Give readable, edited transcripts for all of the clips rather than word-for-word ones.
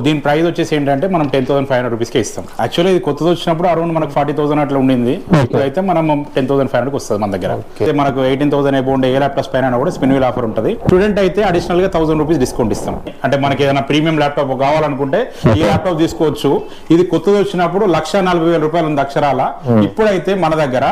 దీని ప్రైస్ వచ్చేసి ఏంటంటే మనం 10,500 రూపీస్కే ఇస్తాం. యాక్చువల్లీ ఇది కొత్తది వచ్చినప్పుడు అరౌండ్ మనకు 40,000 అట్లా ఉండింది. ఇప్పుడైతే మనం 10,500కి వస్తుంది మన దగ్గర. మనకు 18,000 అబౌండ్ ఏ ల్యాప్టాప్స్ పైన కూడా స్పిన్ వీల్ ఆఫర్ ఉంటుంది. స్టూడెంట్ అయితే అడిషనల్ గా 1,000 రూపీస్ డిస్కౌంట్ ఇస్తాం. అంటే మనకి ఏదైనా ప్రీమియం ల్యాప్టాప్ కావాలనుకుంటే ఈ ల్యాప్టాప్ తీసుకోవచ్చు. ఇది కొత్తది వచ్చినప్పుడు 1,40,000 రూపాయలు ఉంది అక్షరాల. ఇప్పుడైతే మన దగ్గర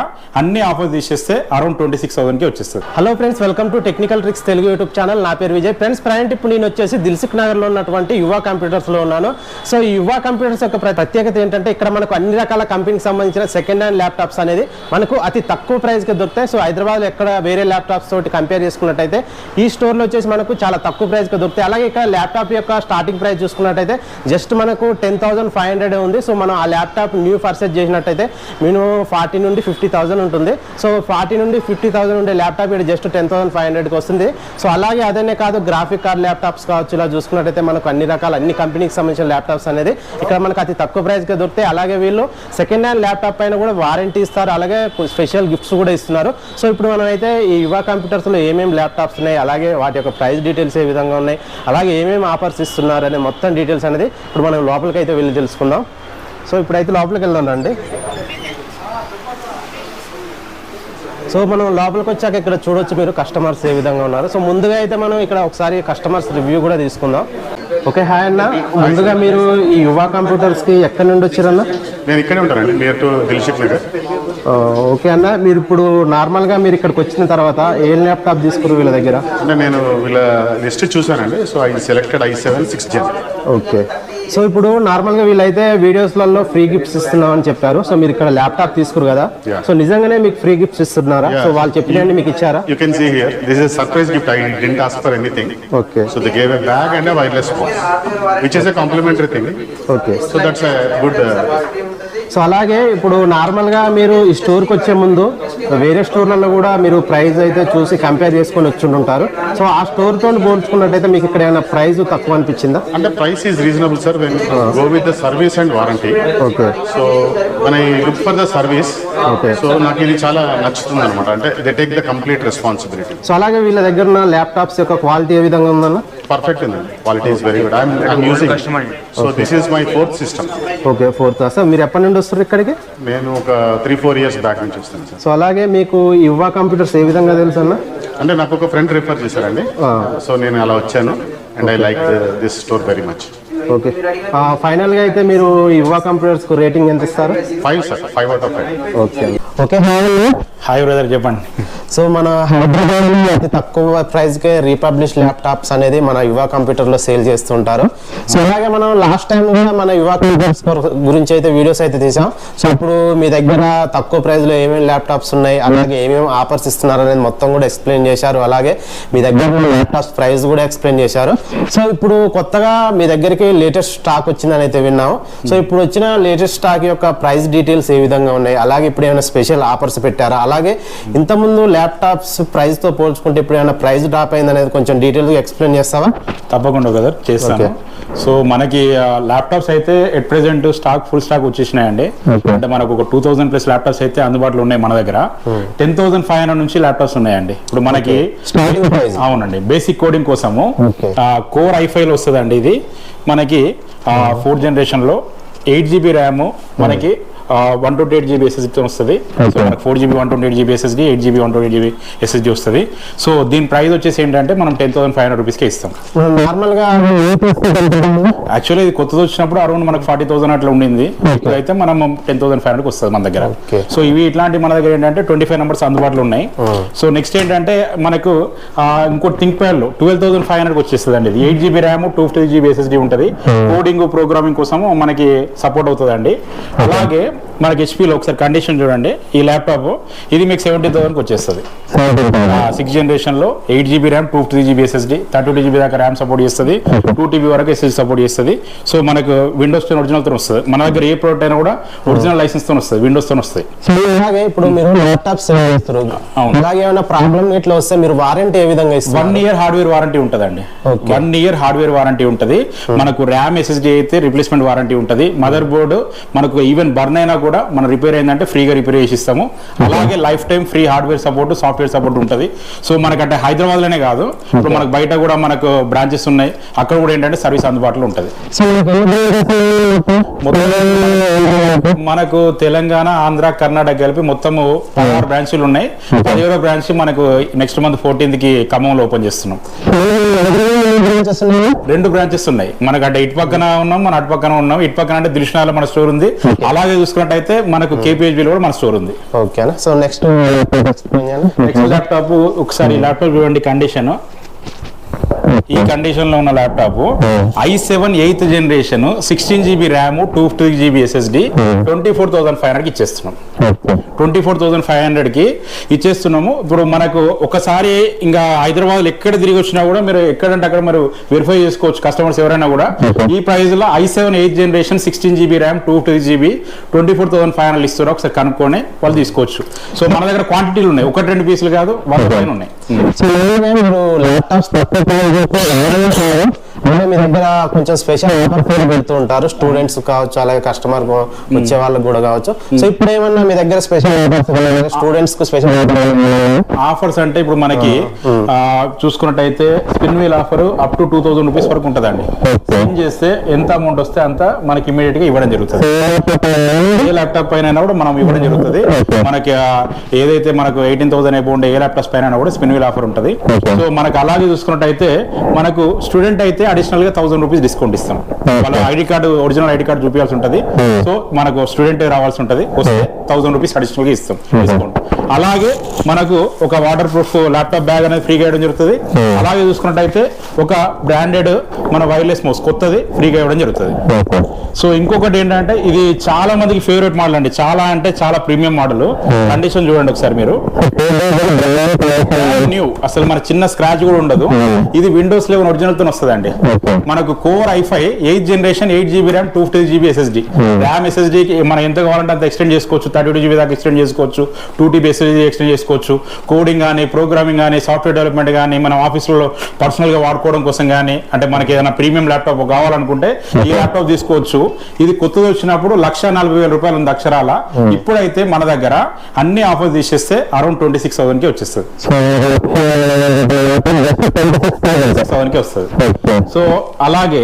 అన్ని ఆఫర్స్ తీసేస్తే అరౌండ్ 26,000 కి వచ్చేస్తుంది. Hello friends, welcome to technical tricks Telugu YouTube channel. నా పేరు విజయ్. ఫ్రెండ్స్, ప్రజెంట్ ఇప్పుడు నేను వచ్చేసి దిల్సుఖ్ నగర్ లో ఉన్నటువంటి యువ కంప్యూటర్స్ లో ఉన్నాను. సో ఈ యువ కంప్యూటర్స్ యొక్క ప్రత్యేకత ఏంటంటే ఇక్కడ మనకు అన్ని రకాల కంపెనీకి సంబంధించిన సెకండ్ హ్యాండ్ ల్యాప్టాప్స్ అనేది మనకు అతి తక్కువ ప్రైస్ కి దొరుకుతాయి. సో హైదరాబాద్ లో ఎక్కడ వేరే ల్యాప్టాప్స్ తోటి కంపేర్ చేసుకున్నట్టయితే ఈ స్టోర్ లో వచ్చేసి మనకు చాలా తక్కువ ప్రైస్ కి దొరుకుతాయి. అలాగే ఇక్కడ ల్యాప్టాప్ యొక్క స్టార్టింగ్ ప్రైస్ చూసుకున్నట్టయితే జస్ట్ మనకు 10,500 ఉంది. సో మనం ఆ ల్యాప్టాప్ న్యూ పర్చేజ్ చేసినట్టయితే మినిమం 40 నుండి 50,000 ఉంటుంది. సో 40 నుండి 50,000 ఉండే ల్యాప్టాప్ ఇక్కడ జస్ట్ 10,500కి వస్తుంది. సో అలాగే అదనే కాదు, గ్రాఫిక్ కార్డ్ ల్యాప్టాప్స్ కావచ్చు. ఇలా చూసుకున్నట్టయితే మనకు అన్ని రకాల అన్ని కంపెనీకి సంబంధించిన ల్యాప్టాప్స్ అనేది ఇక్కడ మనకు అతి తక్కువ ప్రైస్కి దొరుకుతాయి. అలాగే వీళ్ళు సెకండ్ హ్యాండ్ ల్యాప్టాప్ పైన కూడా వారంటీ ఇస్తారు. అలాగే స్పెషల్ గిఫ్ట్స్ కూడా ఇస్తున్నారు. సో ఇప్పుడు మనం అయితే ఈ యువ కంప్యూటర్స్లో ఏమేమి ల్యాప్టాప్స్ ఉన్నాయి, అలాగే వాటి యొక్క ప్రైస్ డీటెయిల్స్ ఏ విధంగా ఉన్నాయి, అలాగే ఏమేమి ఆఫర్స్ ఇస్తున్నారు అనే మొత్తం డీటెయిల్స్ అనేది ఇప్పుడు మనం లోపలికి అయితే వెళ్ళి తెలుసుకుందాం. సో ఇప్పుడైతే లోపలికి వెళ్దాం రండి. సో మనం లోపలికి వచ్చాక ఇక్కడ చూడొచ్చు మీరు కస్టమర్స్ ఏ విధంగా ఉన్నారు. సో ముందుగా అయితే మనం ఇక్కడ ఒకసారి కస్టమర్స్ రివ్యూ కూడా తీసుకుందాం. ఓకే, హాయ్ అన్న. ముందుగా మీరు ఈ యువ కంప్యూటర్స్కి ఎక్కడి నుండి వచ్చారన్న? నేను ఇక్కడే ఉంటానండి, near to Dilsukh Nagar. Okay అన్న, మీరు ఇప్పుడు నార్మల్గా మీరు ఇక్కడికి వచ్చిన తర్వాత ఏ ల్యాప్టాప్ తీసుకున్నారు వీళ్ళ దగ్గర? అంటే నేను వీళ్ళ లిస్ట్ చూసానండి. So I selected i7 6th Gen. Okay, so ఇప్పుడు నార్మల్గా వీళ్ళైతే వీడియోస్లలో ఫ్రీ గిఫ్ట్స్ ఇస్తున్నామని చెప్పారు. సో మీరు ఇక్కడ ల్యాప్టాప్ తీసుకురు కదా, సో నిజంగానే మీకు ఫ్రీ గిఫ్ట్స్ ఇస్తున్నారా? సో వాళ్ళు చెప్పినవి మీకు ఇచ్చారా? You can see here, this is a surprise gift. I didn't ask for anything. Okay. So they gave a bag and a wireless phone, which is a complimentary thing. Okay. So that's a good. So అలాగే ఇప్పుడు నార్మల్గా మీరు ఈ స్టోర్కి వచ్చే ముందు వేరే స్టోర్లలో కూడా మీరు ప్రైస్ అయితే చూసి కంపేర్ చేసుకొని వచ్చి ఉంటారు. సో ఆ స్టోర్తో పోల్చుకున్నట్టయితే మీకు ఇక్కడ ఏమైనా ప్రైస్ తక్కువ అనిపించిందా? అంటే price is reasonable sir when go with the service and warranty. Okay. So when I look for the service, so నాకు ఇది చాలా నచ్చుతుంది అనమాట. అంటే they take the complete responsibility. So అలాగే వీళ్ళ దగ్గర ఉన్న ల్యాప్టాప్స్ యొక్క క్వాలిటీ ఏ విధంగా ఉందన్న? పర్ఫెక్ట్ ఉంది, quality is very good. I'm using. So this is my 4th system. Okay, 4th. Sir మీరు ఎప్పటి నుండి వస్తారు ఇక్కడికి? నేను ఒక 3-4 years బ్యాక్ నుంచి వస్తాను సార్. సో అలాగే మీకు యువ కంప్యూటర్స్ ఏ విధంగా తెలుసు అన్న? అంటే నాకు ఒక ఫ్రెండ్ రిఫర్ చేశారండి. సో నేను అలా వచ్చాను and I like this store very much. Okay, ఫైనల్గా అయితే మీరు యువ కంప్యూటర్స్కు రేటింగ్ ఎంత ఇస్తారు? 5 sir, 5 out of 5. Okay. Okay, hi brother, చెప్పండి. సో మన హైదరాబాద్లో అతి తక్కువ ప్రైస్కే రీపబ్లిష్ ల్యాప్టాప్స్ అనేది మన యువ కంప్యూటర్లో సేల్ చేస్తుంటారు. సో అలాగే మనం లాస్ట్ టైం కూడా మన యువ కంప్యూటర్స్ గురించి అయితే వీడియోస్ అయితే తీసాం. సో ఇప్పుడు మీ దగ్గర తక్కువ ప్రైస్లో ఏమేమి ల్యాప్టాప్స్ ఉన్నాయి, అలాగే ఏమేమి ఆఫర్స్ ఇస్తున్నారు అనేది మొత్తం కూడా ఎక్స్ప్లెయిన్ చేశారు. అలాగే మీ దగ్గర ఉన్న ల్యాప్టాప్స్ ప్రైస్ కూడా ఎక్స్ప్లెయిన్ చేశారు. సో ఇప్పుడు కొత్తగా మీ దగ్గరికి లేటెస్ట్ స్టాక్ వచ్చిందని అయితే విన్నాము. సో ఇప్పుడు వచ్చిన లేటెస్ట్ స్టాక్ యొక్క ప్రైస్ డీటెయిల్స్ ఏ విధంగా ఉన్నాయి, అలాగే ఇప్పుడు ఏమైనా స్పెషల్ ఆఫర్స్ పెట్టారా, అలాగే ఇంతకుముందు ల్యాప్టాప్స్ ప్రైస్ తో పోల్చుకుంటే ఇప్పుడు ఏమైనా ప్రైస్ డ్రాప్ అయింది అనేది కొంచెం డీటెయిల్ గా ఎక్స్ప్లెయిన్ చేస్తావా? తప్పకుండా కదా, చేస్తాను. సో మనకి ల్యాప్టాప్స్ అయితే at present stock full stock వచ్చేసినాయండి. అంటే మనకు ఒక 2,000+ ల్యాప్టాప్స్ అయితే అందుబాటులో ఉన్నాయి మన దగ్గర. 10,500 నుంచి ల్యాప్టాప్స్ ఉన్నాయండి ఇప్పుడు మనకి. అవునండి, బేసిక్ కోడింగ్ కోసము కోర్ i5 వస్తుందండి. ఇది మనకి 4th generation లో 8GB ర్యామ్, మనకి 128GB SSD వస్తుంది. సో మనకు 4GB 128GB SSD, 8GB 128GB SSD వస్తుంది. సో దీని ప్రైస్ వచ్చేసి ఏంటంటే మనం 10,500 రూపీస్కే ఇస్తాం. నార్మల్గా యాక్చువల్లీ ఇది కొత్తది వచ్చినప్పుడు అరౌండ్ మనకు 40,000 అట్లా ఉండింది. ఇప్పుడైతే మనం 10,500కి వస్తుంది మన దగ్గర. సో ఇవి ఇట్లాంటి మన దగ్గర ఏంటంటే 25 numbers అందుబాటులో ఉన్నాయి. సో నెక్స్ట్ ఏంటంటే మనకు ఇంకోటి థింక్ ప్యాడ్ లో 12,500కి వచ్చేస్తుంది అండి. ఇది 8GB ర్యామ్, 250GB SSD ఉంటుంది. కోడింగ్ ప్రోగ్రామింగ్ కోసం మనకి సపోర్ట్ అవుతుంది అండి. అలాగే మనకి హెచ్పీలో ఒకసారి కండిషన్ చూడండి. ఈ ల్యాప్టాప్ ఇది మీకు 70,000కి వచ్చేస్తుంది. 6th generation లో 8GB RAM, 250GB SSD, 32GB దాకా ర్యామ్ సపోర్ట్ చేస్తుంది, 2TB వరకు SSD సపోర్ట్ చేస్తుంది. సో మనకు విండోస్ 10 ఒరిజినల్ తో వస్తుంది. మన దగ్గర ఏ ప్రోడక్ట్ అయినా కూడా ఒరిజినల్ లైసెన్స్ తో వస్తుంది, విండోస్ తో వస్తాయి. అలాగే ఇప్పుడు మీరు ల్యాప్టాప్స్ అలాగే ఏమైనా ప్రాబ్లమ్ ఇట్లా వస్తే మీరు వారంటీ ఏ విధంగా ఇస్తారు? 1 year హార్డ్వేర్ వారంటీ ఉంటుందండి. 1 year హార్డ్వేర్ వారంటీ ఉంటుంది. మనకు ర్యామ్ SSD అయితే రిప్లేస్మెంట్ వారంటీ ఉంటుంది. మదర్ బోర్డు మనకు ఈవెన్ బర్న్ అయినా కూడా మన రిపేర్ అయిందంటే ఫ్రీగా రిపేర్ చేసి ఇస్తాము. అలాగే life time free hardware support, software support ఉంటుంది. సో మనకంటే హైదరాబాద్లోనే కాదు, ఇప్పుడు మనకు బయట కూడా మనకు బ్రాంచెస్ ఉన్నాయి, అక్కడ కూడా ఏంటంటే సర్వీస్ అందుబాటులో ఉంటుంది. మనకు తెలంగాణ, ఆంధ్ర, కర్ణాటక కలిపి మొత్తము 16 బ్రాంచ్లు ఉన్నాయి. 17వ బ్రాంచ్ మనకు నెక్స్ట్ మంత్ 14th కి ఖమ్మంలో ఓపెన్ చేస్తున్నాం. 2 బ్రాంచెస్ ఉన్నాయి మనకు. అంటే ఇటు పక్కన ఉన్నాం, మన అటు పక్కన ఉన్నాం. ఇటు పక్కన అంటే దిల్షనాలో మన స్టోర్ ఉంది. అలాగే చూసుకున్నట్టయితే మనకు KPHB లో కూడా మన స్టోర్ ఉంది. ఓకేనా. సో నెక్స్ట్ ల్యాప్టాప్ ఒకసారి ల్యాప్టాప్ చూడండి కండిషన్. ఈ కండిషన్ లో ఉన్న laptop i7 8th generation 16 GB RAM 250 GB SSD 24,500 కి ఇచ్చేస్తున్నాం. 24,500 కి ఇచ్చేస్తున్నాము. ఇప్పుడు మనకు ఒకసారి ఇంకా హైదరాబాద్ ఎక్కడ తిరిగి వచ్చినా కూడా మీరు ఎక్కడంటే అక్కడ మీరు వెరిఫై చేసుకోవచ్చు కస్టమర్స్ ఎవరైనా కూడా. ఈ ప్రైస్ లో i7 8th generation 16 GB RAM 250 GB 24,500 ఇస్తున్నారు. ఒకసారి కనుక్కొని వాళ్ళు తీసుకోవచ్చు. సో మన దగ్గర క్వాంటిటీలు ఉన్నాయి, 1-2 పీసులు కాదు, 100 పైన ఉన్నాయి. మీ దగ్గర కొంచెం స్పెషల్ ఆఫర్ పెడుతూ ఉంటారు, స్టూడెంట్స్ కావచ్చు, అలాగే కస్టమర్ వచ్చే వాళ్ళకి కూడా కావచ్చు. సో ఇప్పుడు ఏమన్నా మీ దగ్గర స్పెషల్ స్టూడెంట్స్ కు స్పెషల్ ఆఫర్స్ అంటే ఇప్పుడు మనకి చూసుకున్నట్టయితే spin wheel offer up to 2,000 rupees వరకు ఉంటుందండి. స్పిన్ చేస్తే ఎంత అమౌంట్ వస్తే అంత మనకి ఇమీడియట్ గా ఇవ్వడం జరుగుతుంది. ఏ ల్యాప్టాప్ పైన కూడా మనం ఇవ్వడం జరుగుతుంది. మనకి ఏదైతే మనకు 18,000 అబౌవ్ ఉండే ఏ ల్యాప్టాప్స్ పైన కూడా స్పిన్ వీల్ ఆఫర్ ఉంటుంది. సో మనకు అలాగే చూసుకున్నట్టయితే మనకు స్టూడెంట్ అయితే అడిషనల్ గా 1,000 రూపీస్ డిస్కౌంట్ ఇస్తాం. వాళ్ళ ID card, original ID card చూపించాల్సి ఉంటుంది. సో మనకు స్టూడెంట్ రావాల్సి ఉంటుంది, వస్తే 1,000 రూపీస్ అడిషనల్ గా ఇస్తాం డిస్కౌంట్. అలాగే మనకు ఒక వాటర్ ప్రూఫ్ ల్యాప్టాప్ బ్యాగ్ అనేది ఫ్రీగా ఇవ్వడం జరుగుతుంది. అలాగే చూసుకున్నట్టయితే ఒక బ్రాండెడ్ మన వైర్లెస్ మౌస్ కొత్తది ఫ్రీగా ఇవ్వడం జరుగుతుంది. సో ఇంకొకటి ఏంటంటే ఇది చాలా మందికి ఫేవరెట్ మోడల్ అండి, చాలా అంటే చాలా ప్రీమియం మోడల్. కండిషన్ చూడండి ఒకసారి మీరు, న్యూ, అసలు మన చిన్న స్క్రాచ్ కూడా ఉండదు. ఇది విండోస్ 11 ఒరిజినల్ తో వస్తుందండి. మనకు core i5 8th generation 8 GB RAM 250 GB SSD RAM SSD మనం ఎంత కావాలంటే అంత ఎక్స్టెండ్ చేసుకోవచ్చు. 32 GB దాకా ఎక్స్టెండ్ చేసుకోవచ్చు, 2 TB SSD ఎక్స్టెండ్ చేసుకోవచ్చు. కోడింగ్ కానీ, ప్రోగ్రామింగ్ కానీ, సాఫ్ట్వేర్ డెవలప్మెంట్ కానీ, మనం ఆఫీసులో పర్సనల్ గా వాడుకోవడం కోసం కానీ, అంటే మనకి ఏదైనా ప్రీమియం ల్యాప్టాప్ కావాలనుకుంటే ఈ ల్యాప్టాప్ తీసుకోవచ్చు. ఇది కొత్తది వచ్చినప్పుడు 1,40,000 రూపాయలు ఉంది అక్షరాల. ఇప్పుడైతే మన దగ్గర అన్ని ఆఫర్స్ తీసేస్తే అరౌండ్ 26,000 కి వచ్చేస్తుంది. 26,000 కి వస్తుంది. సో అలాగే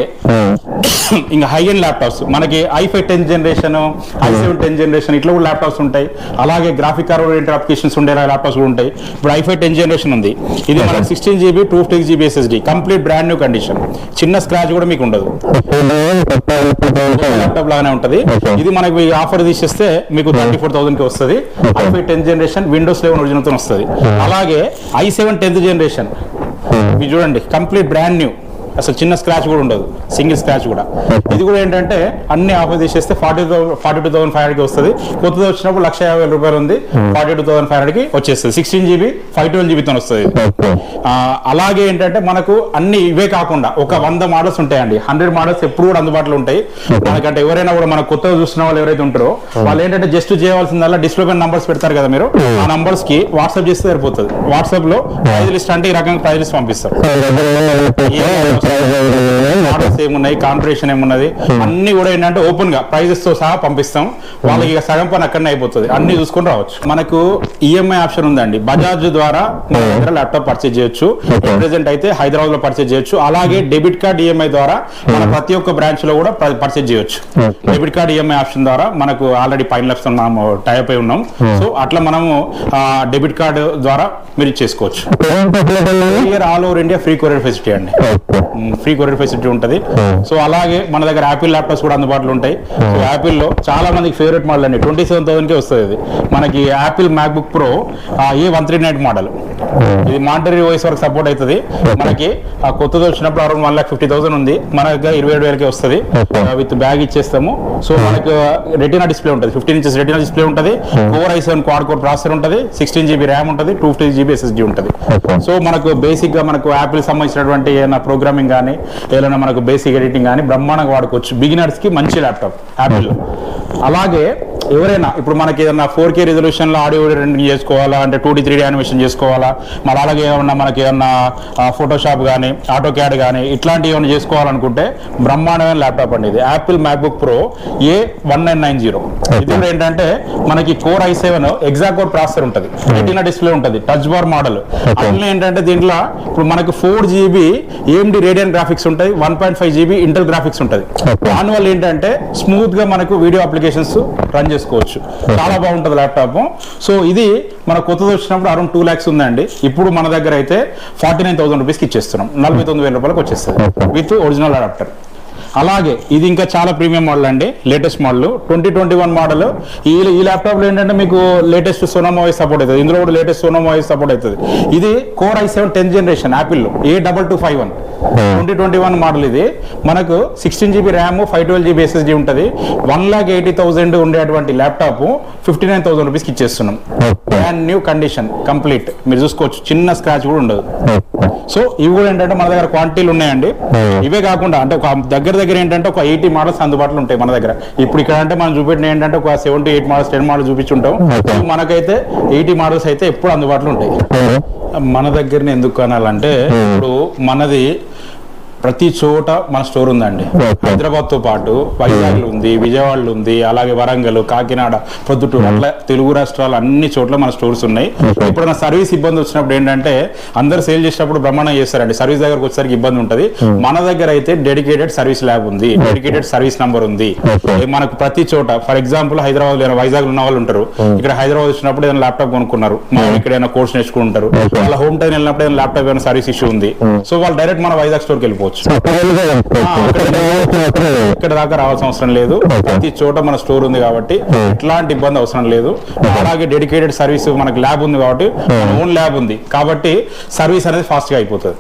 ఇంకా హై ఎండ్ ల్యాప్టాప్స్ మనకి i5 10th generation, i7 10th generation ఇట్లా కూడా ల్యాప్టాప్స్ ఉంటాయి. అలాగే గ్రాఫిక్ కార్డ్ ఓరియంటెడ్ అప్లికేషన్స్ ఉండే ల్యాప్టాప్స్ కూడా ఉంటాయి. ఇప్పుడు i5 10th జనరేషన్ ఉంది. ఇది మనకి 16 GB 250 GB SSD complete brand new condition, చిన్న స్క్రాచ్ కూడా మీకు ఉండదు, ల్యాప్టాప్ లాగానే ఉంటది. ఇది మనకి ఆఫర్ తీసేస్తే మీకు 34,000 కి వస్తుంది. i5 10th generation Windows 11 original తో వస్తుంది. అలాగే i7 10th జనరేషన్ మీరు చూడండి కంప్లీట్ బ్రాండ్ న్యూ, అసలు చిన్న స్క్రాచ్ కూడా ఉండదు, సింగిల్ స్క్రాచ్ కూడా. ఇది కూడా ఏంటంటే అన్ని ఆఫర్ తీసేస్తే 42,500 కి వస్తుంది. కొత్తది వచ్చినప్పుడు 1,50,000 రూపాయలు ఉంది, 42,500 కి వచ్చేస్తుంది. 16 GB 512 GB తో వస్తుంది. అలాగే ఏంటంటే మనకు అన్ని ఇవే కాకుండా ఒక 100 మోడల్స్ ఉంటాయండి. 100 మోడల్స్ ఎప్పుడు కూడా అందుబాటులో ఉంటాయి. మనకంటే ఎవరైనా కూడా మన కొత్తగా చూస్తున్న వాళ్ళు ఎవరైతే ఉంటారో వాళ్ళు ఏంటంటే జస్ట్ చేయవలసిందల్లా డిస్ప్లే పైన నంబర్స్ పెడతారు కదా మీరు, ఆ నంబర్స్ కి వాట్సాప్ చేస్తే సరిపోతుంది. వాట్సాప్ లో ప్రైజ్ లిస్ట్ అంటే ఈ రకంగా ప్రైజ్ లిస్ట్ పంపిస్తారు. మోడల్స్ ఏమున్నాయి, కాన్ఫిగరేషన్ ఏమున్నది అన్ని కూడా ఏంటంటే ఓపెన్ గా ప్రైజెస్ తో సహా పంపిస్తాం. వాళ్ళకి ఇక సగం పని అక్కడనే అయిపోతుంది, అన్ని చూసుకొని రావచ్చు. మనకు ఈఎంఐ ఆప్షన్ ఉందండి. బజాజ్ ద్వారా మన దగ్గర ల్యాప్టాప్ పర్చేజ్ చేయొచ్చు. ప్రెసెంట్ అయితే హైదరాబాద్ లో పర్చేజ్ చేయొచ్చు. అలాగే డెబిట్ కార్డ్ ఈఎంఐ ద్వారా మన ప్రతి ఒక్క బ్రాంచ్ లో కూడా పర్చేజ్ చేయొచ్చు. డెబిట్ కార్డ్ ఈఎంఐ ఆప్షన్ ద్వారా మనకు ఆల్రెడీ పైన లెఫ్ట్ మనం టైప్ అయి ఉన్నాం. సో అట్లా మనము డెబిట్ కార్డు ద్వారా మీరు చేసుకోవచ్చు. All over India free courier facility అండి, ఫ్రీ కొరియర్ ఫెసిలిటీ ఉంటుంది. సో అలాగే మన దగ్గర యాపిల్ ల్యాప్టాప్స్ కూడా అందుబాటులో ఉంటాయి. సో యాపిల్ లో చాలా మందికి ఫేవరెట్ మోడల్ అండి, 27,000 కి వస్తుంది. ఇది మనకి Apple MacBook pro A139 model. ఇది మానిటరీ వాయిస్ వరకు సపోర్ట్ అవుతుంది. మనకి కొత్తది వచ్చినప్పుడు అరౌండ్ 1,50,000 ఉంది, మన దగ్గర 27,000 కి వస్తుంది. విత్ బ్యాగ్ ఇచ్చేస్తాము. సో మనకు రెటీనా డిస్ప్లే ఉంటుంది, 15 inches రెటీనా డిస్ప్లే ఉంటుంది. Core i7 quad core processor ఉంటుంది, 16 GB ర్యామ్ ఉంటుంది, 250 GB SSD ఉంటుంది. సో మనకు బేసిక్ గా మనకు యాపిల్ సంబంధించినటువంటి ఏదైనా ప్రోగ్రామింగ్ కానీ ఏదైనా మనకు బేసిక్ ఎడిటింగ్ కానీ బ్రహ్మాండంగా వాడుకోవచ్చు. బిగినర్స్ కి మంచి ల్యాప్టాప్ యాపిల్. అలాగే ఎవరైనా ఇప్పుడు మనకి ఏదైనా 4K రిజల్యూషన్ లో ఆడియో రెండింగ్ చేసుకోవాలా అంటే 2D 3D యానిమేషన్ చేసుకోవాలా, మరి అలాగే ఏమన్నా మనకి ఏమన్నా ఫోటోషాప్ కానీ ఆటో క్యాడ్ కానీ ఇట్లాంటివి ఏమైనా చేసుకోవాలనుకుంటే బ్రహ్మాండమైన ల్యాప్టాప్ అండి ఇది. Apple MacBook pro A1990. ఇది కూడా ఏంటంటే మనకి కోర్ i7 ఎగ్జా కోర్ ప్రాసెసర్ ఉంటుంది, రెటీనా డిస్ప్లే ఉంటుంది, టచ్ బార్ మోడల్. అట్లనే ఏంటంటే దీంట్లో ఇప్పుడు మనకి 4GB AMD రేడియన్ గ్రాఫిక్స్ ఉంటాయి, 1.5GB ఇంటెల్ గ్రాఫిక్స్ ఉంటుంది. దానివల్ల ఏంటంటే స్మూత్ గా మనకు వీడియో అప్లికేషన్స్ రన్ చేసుకోవచ్చు. చాలా బాగుంటుంది ల్యాప్టాప్. సో ఇది మన కొత్తది వచ్చినప్పుడు అరౌండ్ 2 lakhs ఉందండి. ఇప్పుడు మన దగ్గర అయితే 49,000 రూపీస్కి ఇచ్చేస్తున్నాం. 49,000 రూపాయలకు వచ్చేస్తుంది విత్ ఒరిజినల్ అడాప్టర్. అలాగే ఇది ఇంకా చాలా ప్రీమియం మోడల్ అండి, లేటెస్ట్ మోడల్ 2021 మోడల్. ఈ ల్యాప్టాప్ లో ఏంటంటే మీకు లేటెస్ట్ సోనోమా వాయిస్ సపోర్ట్ అవుతుంది, ఇందులో కూడా లేటెస్ట్ సోనోమా వాయిస్ సపోర్ట్ అవుతుంది. ఇది core i7 10th generation Apple లో A2251 2021 మోడల్. ఇది మనకు 16GB ర్యామ్ 512GB SSD ఉంటుంది. 1,80,000 ఉండేటువంటి ల్యాప్టాప్ 59,000 రూపీస్కి ఇచ్చేస్తున్నాం. బ్రాండ్ న్యూ కండిషన్ కంప్లీట్, మీరు చూసుకోవచ్చు, చిన్న స్క్రాచ్ కూడా ఉండదు. సో ఇవి కూడా ఏంటంటే మన దగ్గర క్వాంటిటీలు ఉన్నాయండి. ఇవే కాకుండా అంటే ఒక దగ్గర ఏంటంటే ఒక 80 మోడల్స్ అందుబాటులో ఉంటాయి మన దగ్గర. ఇప్పుడు ఇక్కడ అంటే మనం చూపెట్టిన ఏంటంటే ఒక 78 మోడల్స్ 10 మోడల్స్ చూపించుంటాం. మనకైతే 80 మోడల్స్ అయితే ఎప్పుడు అందుబాటులో ఉంటాయి. మన దగ్గరనే ఎందుకు కొనాలంటే ఇప్పుడు మనది ప్రతి చోట మన స్టోర్ ఉందండి. హైదరాబాద్ తో పాటు వైజాగ్ ఉంది, విజయవాడలో ఉంది, అలాగే వరంగల్, కాకినాడ, పొద్దుటూరు, అట్లా తెలుగు రాష్ట్రాలు అన్ని చోట్ల మన స్టోర్స్ ఉన్నాయి. ఎప్పుడైనా సర్వీస్ ఇబ్బంది వచ్చినప్పుడు ఏంటంటే అందరు సేల్ చేసేటప్పుడు బ్రహ్మాండం చేస్తారండి, సర్వీస్ దగ్గరకు వచ్చేసరికి ఇబ్బంది ఉంటుంది. మన దగ్గర అయితే డెడికేటెడ్ సర్వీస్ ల్యాబ్ ఉంది, డెడికేటెడ్ సర్వీస్ నంబర్ ఉంది. మనకు ప్రతి చోట ఫర్ ఎగ్జాంపుల్ హైదరాబాద్ లో వైజాగ్ ఉన్న వాళ్ళు ఉంటారు, ఇక్కడ హైదరాబాద్ వచ్చినప్పుడు ఏదైనా ల్యాప్టాప్ కొనుక్కున్నారు, మనం ఇక్కడ ఏదైనా కోర్స్ నేర్చుకుంటారు, వాళ్ళ హోమ్ టౌన్ వెళ్ళినప్పుడు ఏదైనా ల్యాప్టాప్ ఏమైనా సర్వీస్ ఇష్యూ ఉంది, సో వాళ్ళు డైరెక్ట్ మన వైజాగ్ స్టోర్కి వెళ్ళిపోవచ్చు. ఇక్కడ దాకా రావాల్సిన అవసరం లేదు. ప్రతి చోట మన స్టోర్ ఉంది కాబట్టి ఎట్లాంటి ఇబ్బంది అవసరం లేదు. అలాగే డెడికేటెడ్ సర్వీస్ మనకి ల్యాబ్ ఉంది కాబట్టి ఓన్ ల్యాబ్ ఉంది కాబట్టి సర్వీస్ అనేది ఫాస్ట్ గా అయిపోతుంది.